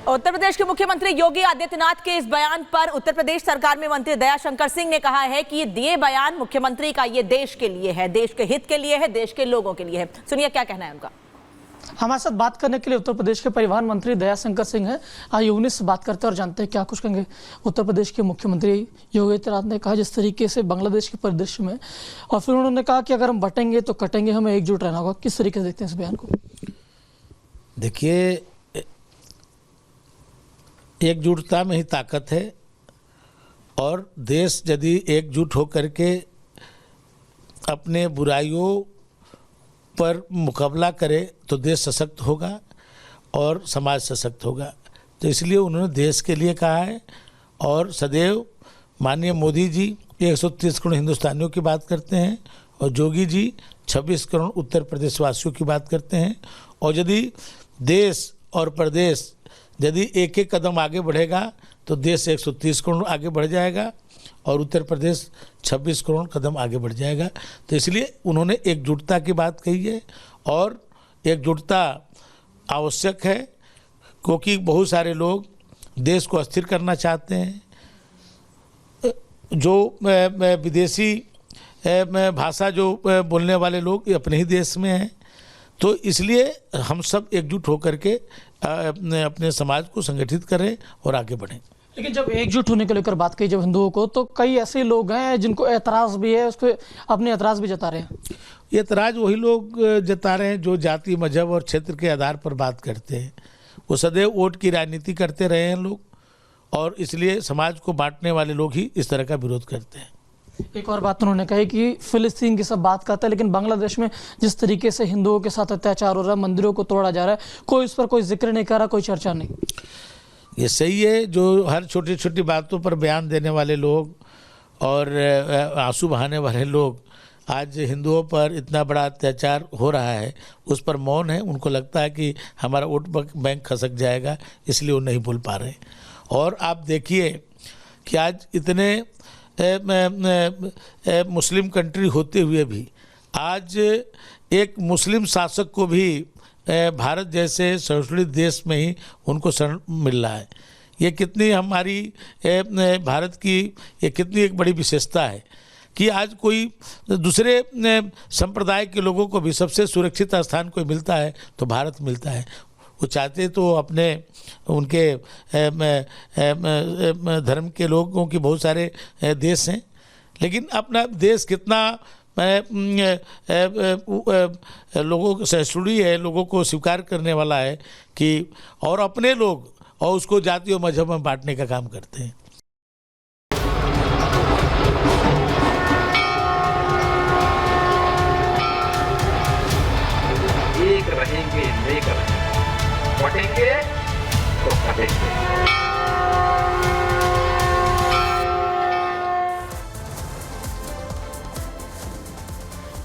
उत्तर प्रदेश के मुख्यमंत्री योगी आदित्यनाथ के इस बयान पर उत्तर प्रदेश सरकार में मंत्री दयाशंकर सिंह ने कहा है कि ये बयान मुख्यमंत्री का ये देश के लिए है, देश के हित के लिए है, देश के लोगों के लिए है। सुनिए क्या कहना है उनका। हमारे साथ बात करने के लिए उत्तर प्रदेश के परिवहन मंत्री दयाशंकर सिंह हैं। आइए उन्हीं से बात करते हैं और जानते हैं क्या कुछ कहेंगे। उत्तर प्रदेश के मुख्यमंत्री योगी आदित्यनाथ ने कहा जिस तरीके से बांग्लादेश के परिदृश्य में, और फिर उन्होंने कहा कि अगर हम बटेंगे तो कटेंगे, हमें एकजुट रहना होगा। किस तरीके से देखते हैं इस बयान को? देखिए, एकजुटता में ही ताकत है और देश यदि एकजुट होकर के अपने बुराइयों पर मुकाबला करे तो देश सशक्त होगा और समाज सशक्त होगा। तो इसलिए उन्होंने देश के लिए कहा है। और सदैव माननीय मोदी जी 130 करोड़ हिंदुस्तानियों की बात करते हैं और योगी जी 26 करोड़ उत्तर प्रदेश वासियों की बात करते हैं। और यदि देश और प्रदेश यदि एक एक कदम आगे बढ़ेगा तो देश 130 करोड़ आगे बढ़ जाएगा और उत्तर प्रदेश 26 करोड़ कदम आगे बढ़ जाएगा। तो इसलिए उन्होंने एकजुटता की बात कही है और एकजुटता आवश्यक है, क्योंकि बहुत सारे लोग देश को अस्थिर करना चाहते हैं। जो विदेशी भाषा जो बोलने वाले लोग अपने ही देश में हैं, तो इसलिए हम सब एकजुट होकर के अपने समाज को संगठित करें और आगे बढ़ें। लेकिन जब एकजुट होने को लेकर बात की जब हिंदुओं को, तो कई ऐसे लोग हैं जिनको ऐतराज़ भी है, उस पर अपने ऐतराज़ भी जता रहे हैं। ये ऐतराज़ वही लोग जता रहे हैं जो जाति, मजहब और क्षेत्र के आधार पर बात करते हैं। वो सदैव वोट की राजनीति करते रहे हैं लोग, और इसलिए समाज को बांटने वाले लोग ही इस तरह का विरोध करते हैं। एक और बात उन्होंने कही कि फिलिस्तीन की सब बात करता है, लेकिन बांग्लादेश में जिस तरीके से हिंदुओं के साथ अत्याचार हो रहा है, मंदिरों को तोड़ा जा रहा है, कोई इस पर कोई जिक्र नहीं कर रहा, कोई चर्चा नहीं। ये सही है, जो हर छोटी छोटी बातों पर बयान देने वाले लोग और आंसू बहाने वाले लोग आज हिंदुओं पर इतना बड़ा अत्याचार हो रहा है उस पर मौन है। उनको लगता है कि हमारा वोट बैंक खसक जाएगा, इसलिए वो नहीं बोल पा रहे। और आप देखिए कि आज इतने मुस्लिम कंट्री होते हुए भी आज एक मुस्लिम शासक को भी भारत जैसे संस्कृत देश में ही उनको शरण मिल रहा है। ये कितनी हमारी भारत की ये कितनी एक बड़ी विशेषता है कि आज कोई दूसरे संप्रदाय के लोगों को भी सबसे सुरक्षित स्थान कोई मिलता है तो भारत मिलता है। वो चाहते तो अपने उनके धर्म के लोगों की बहुत सारे देश हैं, लेकिन अपना देश कितना लोगों को सहिष्णुता है, लोगों को स्वीकार करने वाला है कि और अपने लोग और उसको जाति और मजहब में बांटने का काम करते हैं। एक रहेंगे लेकर बटेंगे तो कटेंगे।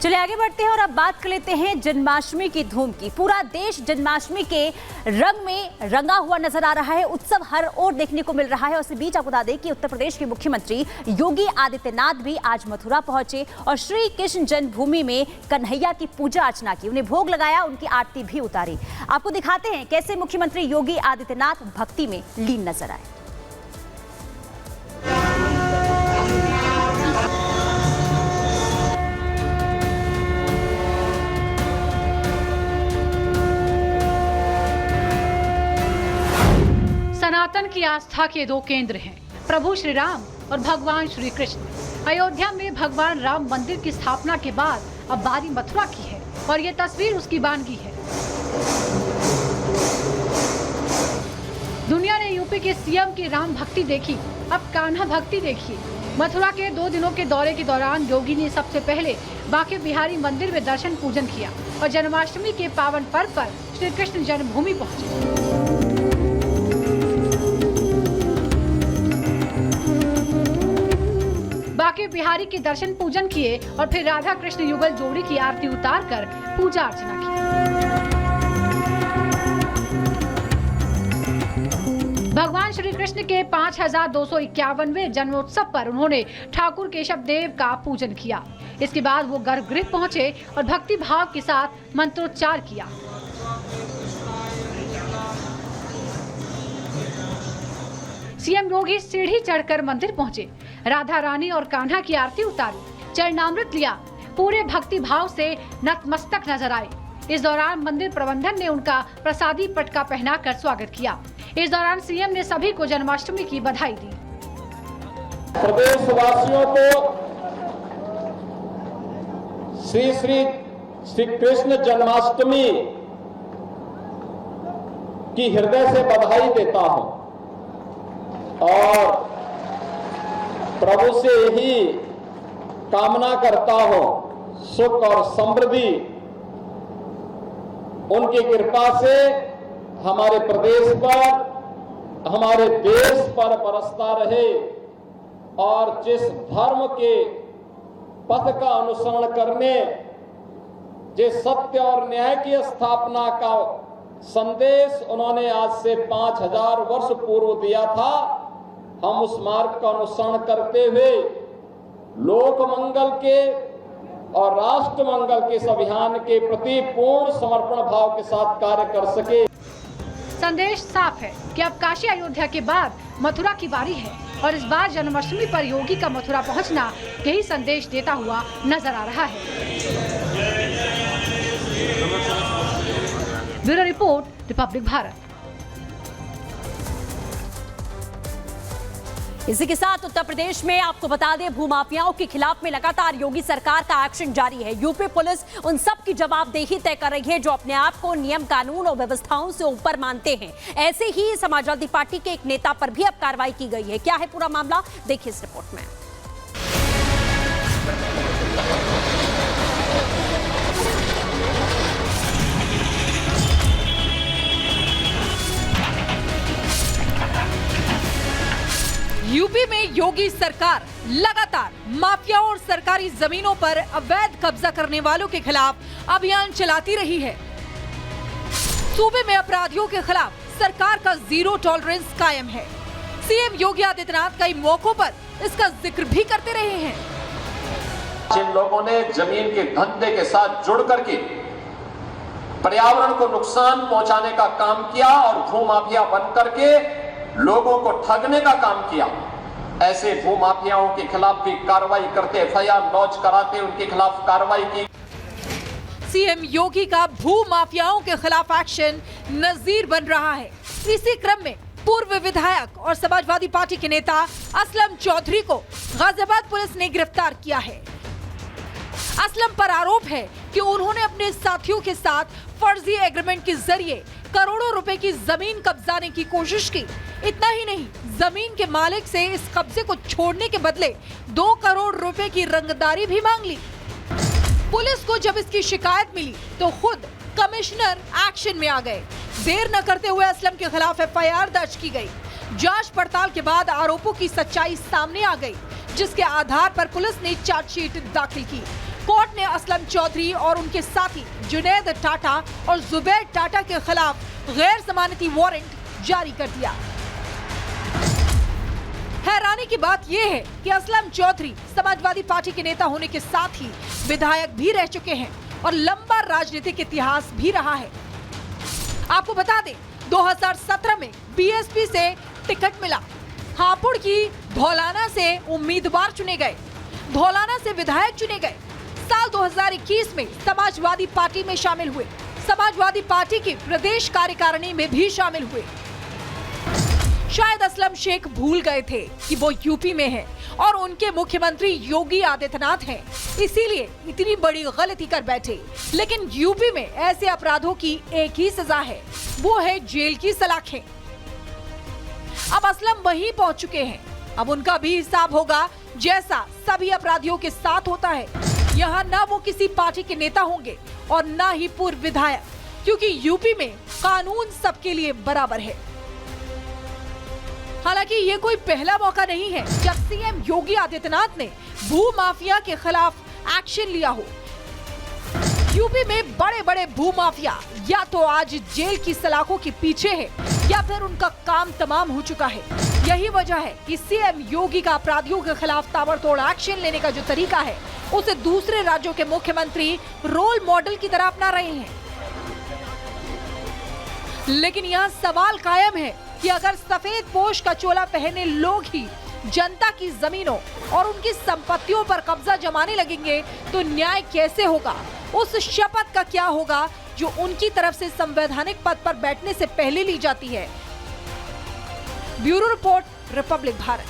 चलिए आगे बढ़ते हैं और अब बात कर लेते हैं जन्माष्टमी की धूम की। पूरा देश जन्माष्टमी के रंग में रंगा हुआ नजर आ रहा है, उत्सव हर ओर देखने को मिल रहा है। और इसी बीच आपको बता दें कि उत्तर प्रदेश के मुख्यमंत्री योगी आदित्यनाथ भी आज मथुरा पहुंचे और श्री कृष्ण जन्मभूमि में कन्हैया की पूजा अर्चना की, उन्हें भोग लगाया, उनकी आरती भी उतारी। आपको दिखाते हैं कैसे मुख्यमंत्री योगी आदित्यनाथ भक्ति में लीन नजर आए। सनातन की आस्था के दो केंद्र हैं, प्रभु श्री राम और भगवान श्री कृष्ण। अयोध्या में भगवान राम मंदिर की स्थापना के बाद अब बारी मथुरा की है और ये तस्वीर उसकी बानगी है। दुनिया ने यूपी के सीएम की राम भक्ति देखी, अब कान्हा भक्ति देखिए। मथुरा के 2 दिनों के दौरे के दौरान योगी ने सबसे पहले बांके बिहारी मंदिर में दर्शन पूजन किया और जन्माष्टमी के पावन पर्व पर श्री कृष्ण जन्मभूमि पहुंचे। बांके बिहारी के दर्शन पूजन किए और फिर राधा कृष्ण युगल जोड़ी की आरती उतार कर पूजा अर्चना की। भगवान श्री कृष्ण के 5251वें जन्मोत्सव पर उन्होंने ठाकुर केशव देव का पूजन किया। इसके बाद वो गर्भगृह पहुंचे और भक्ति भाव के साथ मंत्रोच्चार किया। सीएम योगी सीढ़ी चढ़कर मंदिर पहुंचे, राधा रानी और कान्हा की आरती उतारी, चरणामृत लिया, पूरे भक्ति भाव से नतमस्तक नजर आए। इस दौरान मंदिर प्रबंधन ने उनका प्रसादी पटका पहनाकर स्वागत किया। इस दौरान सीएम ने सभी को जन्माष्टमी की बधाई दी। प्रदेशवासियों को श्री कृष्ण जन्माष्टमी की हृदय से बधाई देता हूं और प्रभु से ही कामना करता हूं सुख और समृद्धि उनकी कृपा से हमारे प्रदेश पर, हमारे देश पर बरसता रहे और जिस धर्म के पथ का अनुसरण करने, जिस सत्य और न्याय की स्थापना का संदेश उन्होंने आज से 5000 वर्ष पूर्व दिया था, हम उस मार्ग का अनुसरण करते हुए लोक मंगल के और राष्ट्र मंगल के इस अभियान के प्रति पूर्ण समर्पण भाव के साथ कार्य कर सके। संदेश साफ है कि अब काशी अयोध्या के बाद मथुरा की बारी है और इस बार जन्माष्टमी पर योगी का मथुरा पहुंचना यही संदेश देता हुआ नजर आ रहा है। Bureau report, Republic Bharat. इसी के साथ उत्तर प्रदेश में आपको बता दें, भूमाफियाओं के खिलाफ में लगातार योगी सरकार का एक्शन जारी है। यूपी पुलिस उन सब की जवाबदेही तय कर रही है जो अपने आप को नियम कानून और व्यवस्थाओं से ऊपर मानते हैं। ऐसे ही समाजवादी पार्टी के एक नेता पर भी अब कार्रवाई की गई है। क्या है पूरा मामला, देखिए इस रिपोर्ट में। यूपी में योगी सरकार लगातार माफियाओं और सरकारी जमीनों पर अवैध कब्जा करने वालों के खिलाफ अभियान चलाती रही है। सूबे में अपराधियों के खिलाफ सरकार का जीरो टॉलरेंस कायम है। सीएम योगी आदित्यनाथ कई मौकों पर इसका जिक्र भी करते रहे हैं। जिन लोगों ने जमीन के धंधे के साथ जुड़ करके पर्यावरण को नुकसान पहुंचाने का काम किया और भूमाफिया बन करके लोगों को ठगने का काम किया, ऐसे भूमाफियाओं के खिलाफ भी कार्रवाई करते, एफआईआर लॉन्च कराते, उनके खिलाफ कार्रवाई की। सीएम योगी का भूमाफियाओं के खिलाफ एक्शन नजीर बन रहा है। इसी क्रम में पूर्व विधायक और समाजवादी पार्टी के नेता असलम चौधरी को गाजियाबाद पुलिस ने गिरफ्तार किया है। असलम पर आरोप है कि उन्होंने अपने साथियों के साथ फर्जी एग्रीमेंट के जरिए करोड़ों रुपए की जमीन कब्जाने की कोशिश की। इतना ही नहीं, जमीन के मालिक से इस कब्जे को छोड़ने के बदले 2 करोड़ रुपए की रंगदारी भी मांग ली। पुलिस को जब इसकी शिकायत मिली तो खुद कमिश्नर एक्शन में आ गए। देर न करते हुए असलम के खिलाफ एफआईआर दर्ज की गई। जांच पड़ताल के बाद आरोपों की सच्चाई सामने आ गई, जिसके आधार पर पुलिस ने चार्जशीट दाखिल की। कोर्ट ने असलम चौधरी और उनके साथी जुनैद टाटा और जुबैर टाटा के खिलाफ गैर जमानती वारंट जारी कर दिया। हैरानी की बात यह है कि असलम चौधरी समाजवादी पार्टी के नेता होने के साथ ही विधायक भी रह चुके हैं और लंबा राजनीतिक इतिहास भी रहा है। आपको बता दें, 2017 में बीएसपी से टिकट मिला। हापुड़ की धौलाना से उम्मीदवार चुने गए, धौलाना से विधायक चुने गए। साल 2021 में समाजवादी पार्टी में शामिल हुए, समाजवादी पार्टी की प्रदेश कार्यकारिणी में भी शामिल हुए। शायद असलम शेख भूल गए थे कि वो यूपी में हैं और उनके मुख्यमंत्री योगी आदित्यनाथ हैं, इसीलिए इतनी बड़ी गलती कर बैठे। लेकिन यूपी में ऐसे अपराधों की एक ही सजा है, वो है जेल की सलाखें। अब असलम वहीं पहुंच चुके हैं। अब उनका भी हिसाब होगा, जैसा सभी अपराधियों के साथ होता है। यहाँ ना वो किसी पार्टी के नेता होंगे और ना ही पूर्व विधायक, क्योंकि यूपी में कानून सबके लिए बराबर है। हालांकि ये कोई पहला मौका नहीं है जब सीएम योगी आदित्यनाथ ने भू माफिया के खिलाफ एक्शन लिया हो। यूपी में बड़े बड़े भू माफिया या तो आज जेल की सलाखों के पीछे है या फिर उनका काम तमाम हो चुका है। यही वजह है कि सीएम योगी का अपराधियों के खिलाफ ताबड़तोड़ एक्शन लेने का जो तरीका है, उसे दूसरे राज्यों के मुख्यमंत्री रोल मॉडल की तरह अपना रहे हैं। लेकिन यहाँ सवाल कायम है कि अगर सफेद पोश का चोला पहने लोग ही जनता की जमीनों और उनकी संपत्तियों पर कब्जा जमाने लगेंगे तो न्याय कैसे होगा? उस शपथ का क्या होगा जो उनकी तरफ से संवैधानिक पद पर बैठने से पहले ली जाती है? Bureau report, Republic Bharat.